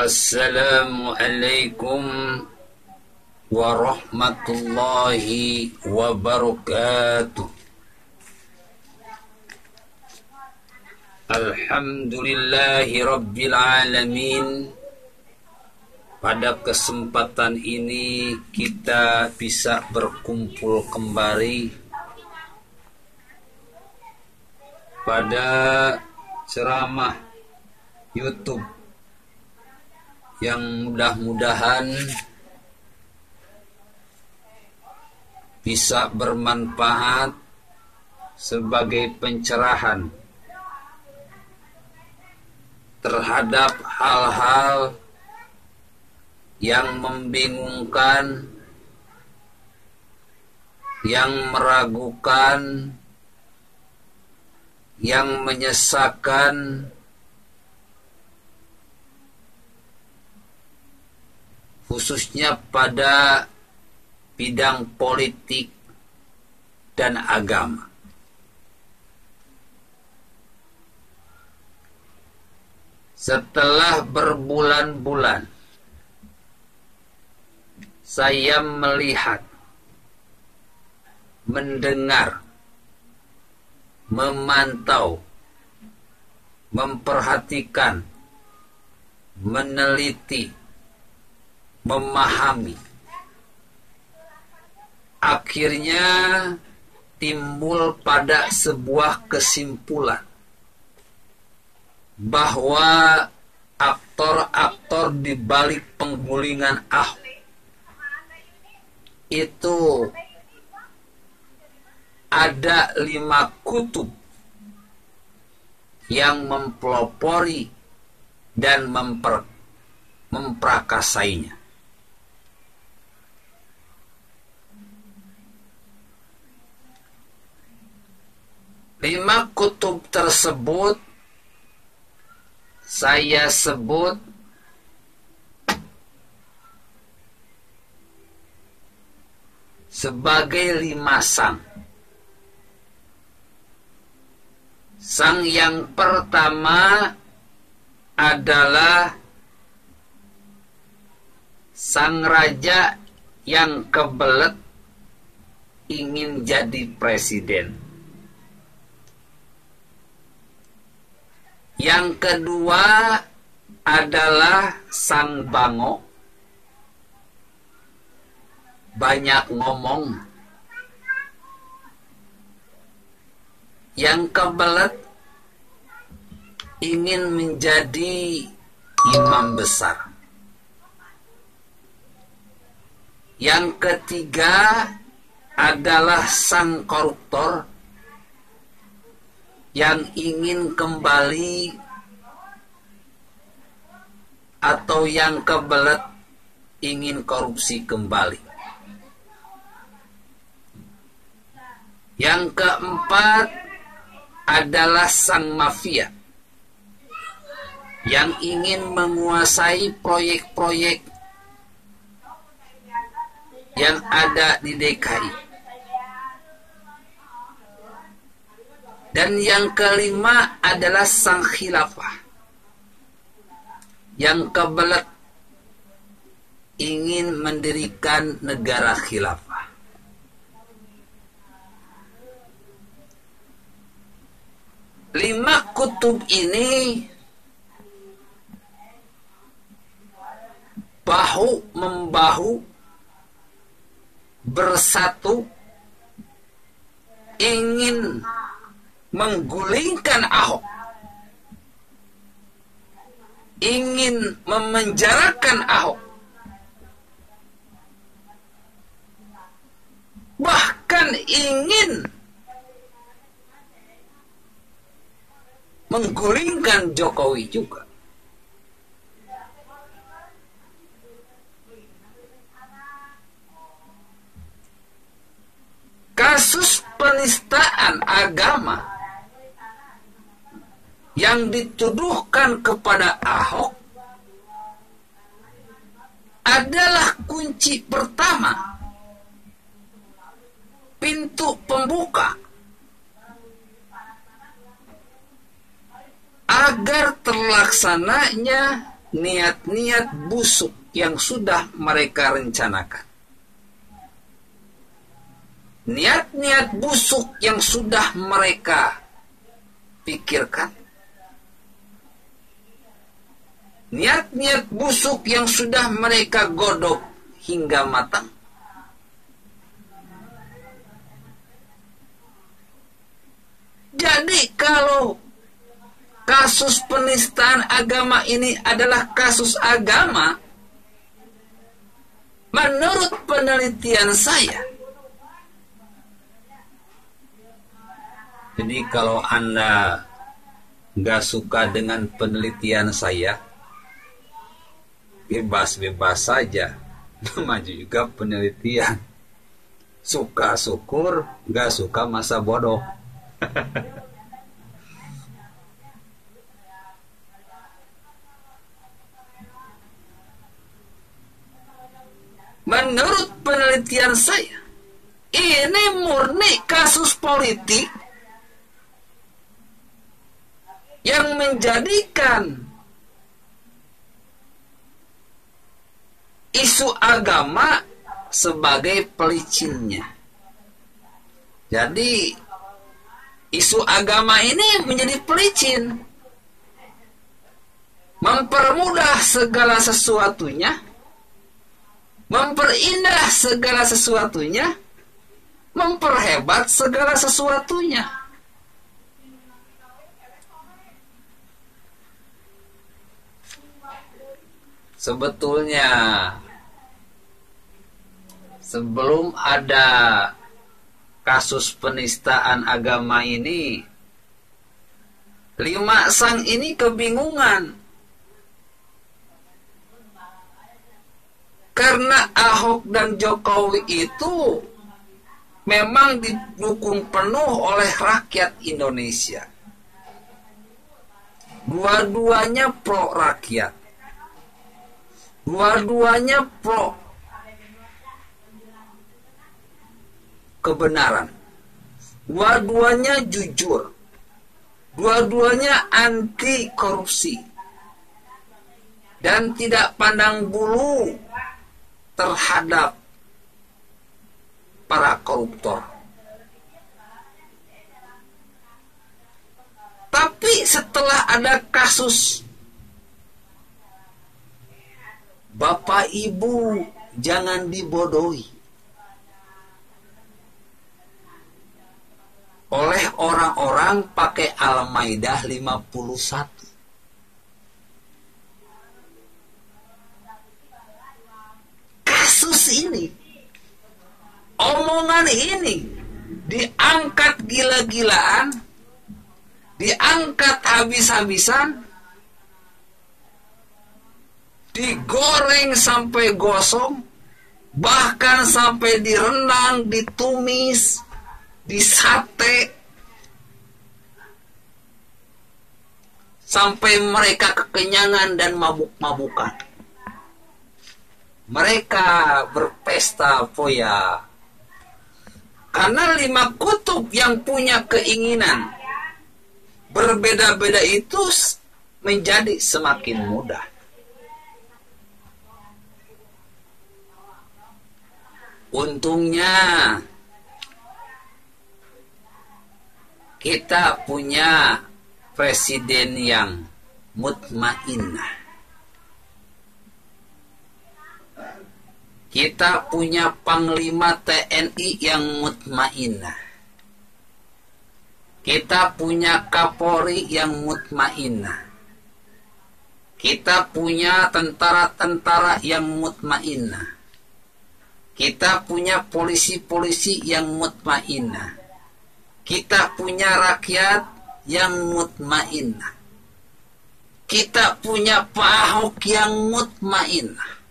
Assalamualaikum warahmatullahi wabarakatuh. Alhamdulillahi rabbil alamin. Pada kesempatan ini kita bisa berkumpul kembali pada ceramah YouTube yang mudah-mudahan bisa bermanfaat sebagai pencerahan terhadap hal-hal yang membingungkan, yang meragukan, yang menyesakkan, khususnya pada bidang politik dan agama. Setelah berbulan-bulan saya melihat, mendengar, memantau, memperhatikan, meneliti, memahami, akhirnya timbul pada sebuah kesimpulan bahwa aktor-aktor di balik penggulingan Ahok itu ada 5 kutub yang mempelopori dan memperakasainya. Lima kutub tersebut saya sebut sebagai 5 sang. Sang yang pertama adalah sang raja yang kebelet ingin jadi presiden. Yang kedua adalah sang bango, banyak ngomong, yang kebelet ingin menjadi imam besar. Yang ketiga adalah sang koruptor yang ingin kembali atau yang kebelet ingin korupsi kembali. Yang keempat adalah sang mafia yang ingin menguasai proyek-proyek yang ada di DKI. Dan yang kelima adalah sang khilafah yang kebelet ingin mendirikan negara khilafah. Lima kutub ini bahu-membahu bersatu ingin menggulingkan Ahok, ingin memenjarakan Ahok, bahkan ingin menggulingkan Jokowi juga. Kasus penistaan agama yang dituduhkan kepada Ahok adalah kunci pertama, pintu pembuka agar terlaksananya niat-niat busuk yang sudah mereka rencanakan. Niat-niat busuk yang sudah mereka pikirkan. Niat-niat busuk yang sudah mereka godok hingga matang. Jadi kalau kasus penistaan agama ini adalah kasus agama, menurut penelitian saya, jadi kalau Anda nggak suka dengan penelitian saya, bebas-bebas saja. Maju juga penelitian. Suka syukur, nggak suka masa bodoh. Menurut penelitian saya, ini murni kasus politik yang menjadikan isu agama sebagai pelicinnya. Jadi isu agama ini menjadi pelicin, mempermudah segala sesuatunya, memperindah segala sesuatunya, memperhebat segala sesuatunya. Sebetulnya sebelum ada kasus penistaan agama ini, Lima Sang ini kebingungan karena Ahok dan Jokowi itu memang didukung penuh oleh rakyat Indonesia. Dua-duanya pro rakyat, dua-duanya pro kebenaran, dua-duanya jujur, dua-duanya anti korupsi, dan tidak pandang bulu terhadap para koruptor. Tapi setelah ada kasus, Bapak Ibu jangan dibodohi oleh orang-orang pakai Al-Maidah 51. Kasus ini, omongan ini diangkat gila-gilaan, diangkat habis-habisan, digoreng sampai gosong, bahkan sampai direndang, ditumis, disate, sampai mereka kekenyangan dan mabuk-mabukan. Mereka berpesta foya karena 5 kutub yang punya keinginan berbeda-beda itu menjadi semakin mudah. Untungnya kita punya presiden yang mutmainnah. Kita punya panglima TNI yang mutmainnah. Kita punya Kapolri yang mutmainnah. Kita punya tentara-tentara yang mutmainnah. Kita punya polisi-polisi yang mutmainnah. Kita punya rakyat yang mutmainnah. Kita punya Pak Ahok yang mutmainnah.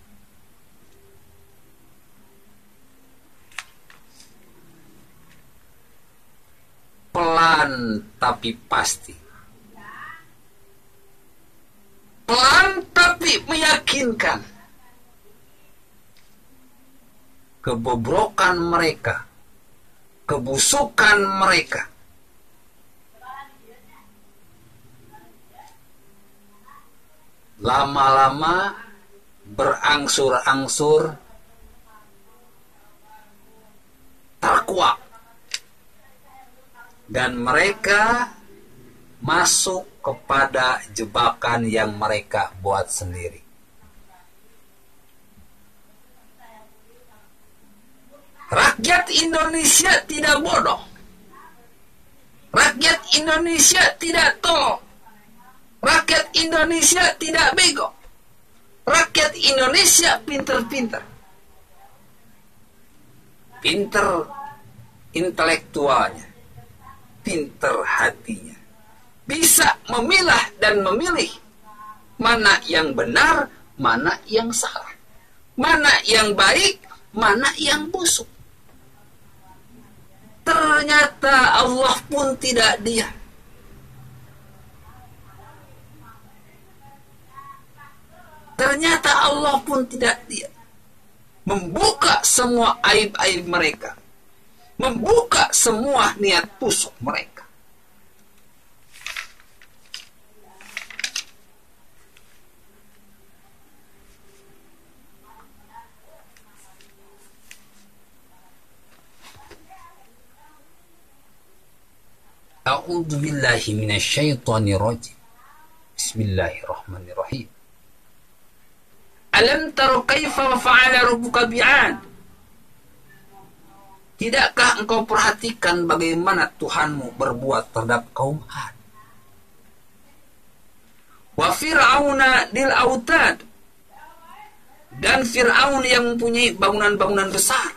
Pelan tapi pasti. Pelan tapi meyakinkan. Kebobrokan mereka, kebusukan mereka, lama-lama berangsur-angsur terkuak dan mereka masuk kepada jebakan yang mereka buat sendiri. Rakyat Indonesia tidak bodoh. Rakyat Indonesia tidak tolol. Rakyat Indonesia tidak bego. Rakyat Indonesia pinter-pinter. Pinter intelektualnya, pinter hatinya. Bisa memilah dan memilih mana yang benar, mana yang salah, mana yang baik, mana yang busuk. Ternyata Allah pun tidak diam. Ternyata Allah pun tidak diam. Membuka semua aib-aib mereka. Membuka semua niat busuk mereka. A'udzu billahi minasyaitonir rajim. Bismillahirrahmanirrahim. Alam tara kaifa fa'ala rabbuka bi'ad? Tidakkah engkau perhatikan bagaimana Tuhanmu berbuat terhadap kaum Ad? Wa fir'auna dil autad, dan Fir'aun yang mempunyai bangunan-bangunan besar.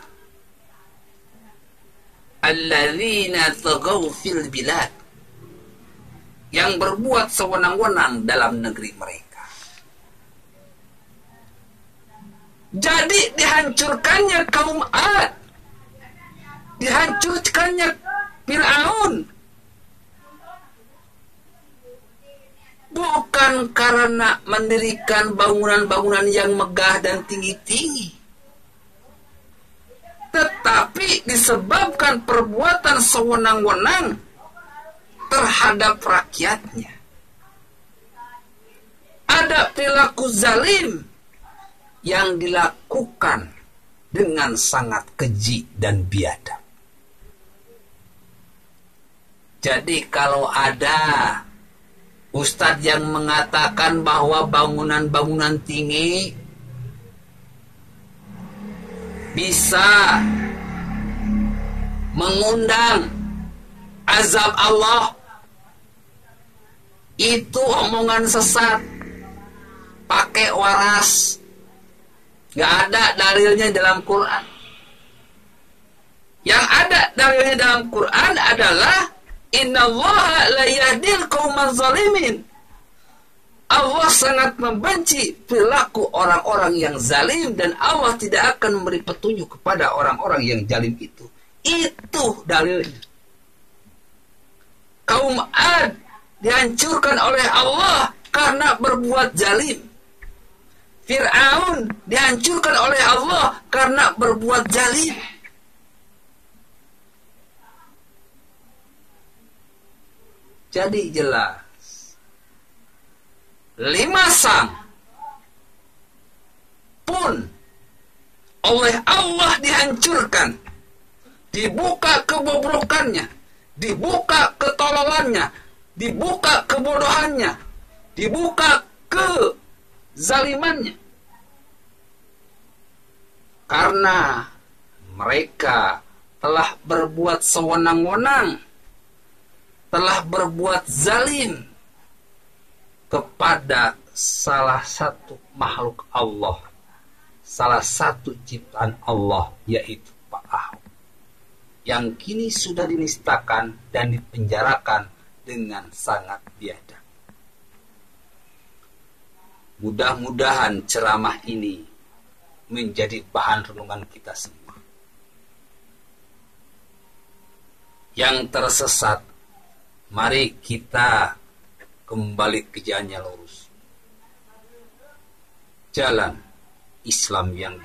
Alladzina taghaw fil bilad, yang berbuat sewenang-wenang dalam negeri mereka. Jadi dihancurkannya kaum Ad, dihancurkannya Fir'aun, bukan karena mendirikan bangunan-bangunan yang megah dan tinggi-tinggi, tetapi disebabkan perbuatan sewenang-wenang terhadap rakyatnya. Ada perilaku zalim yang dilakukan dengan sangat keji dan biadab. Jadi kalau ada ustadz yang mengatakan bahwa bangunan-bangunan tinggi bisa mengundang azab Allah, itu omongan sesat, pakai waras. Gak ada dalilnya dalam Quran. Yang ada dalilnya dalam Quran adalah innallaha la yahdil qaumaz zalimin. Allah sangat membenci perilaku orang-orang yang zalim, dan Allah tidak akan memberi petunjuk kepada orang-orang yang zalim itu. Itu dalilnya. Kaum Ad dihancurkan oleh Allah karena berbuat zalim. Fir'aun dihancurkan oleh Allah karena berbuat zalim. Jadi jelas, 5 sang pun oleh Allah dihancurkan, dibuka kebobrokannya, dibuka ketololannya, dibuka kebodohannya, dibuka kezalimannya, karena mereka telah berbuat sewenang-wenang, telah berbuat zalim kepada salah satu makhluk Allah, salah satu ciptaan Allah, yaitu Pak Ahok, yang kini sudah dinistakan dan dipenjarakan dengan sangat biadab. Mudah-mudahan ceramah ini menjadi bahan renungan kita semua. Yang tersesat, mari kita kembali ke jalan yang lurus, jalan Islam yang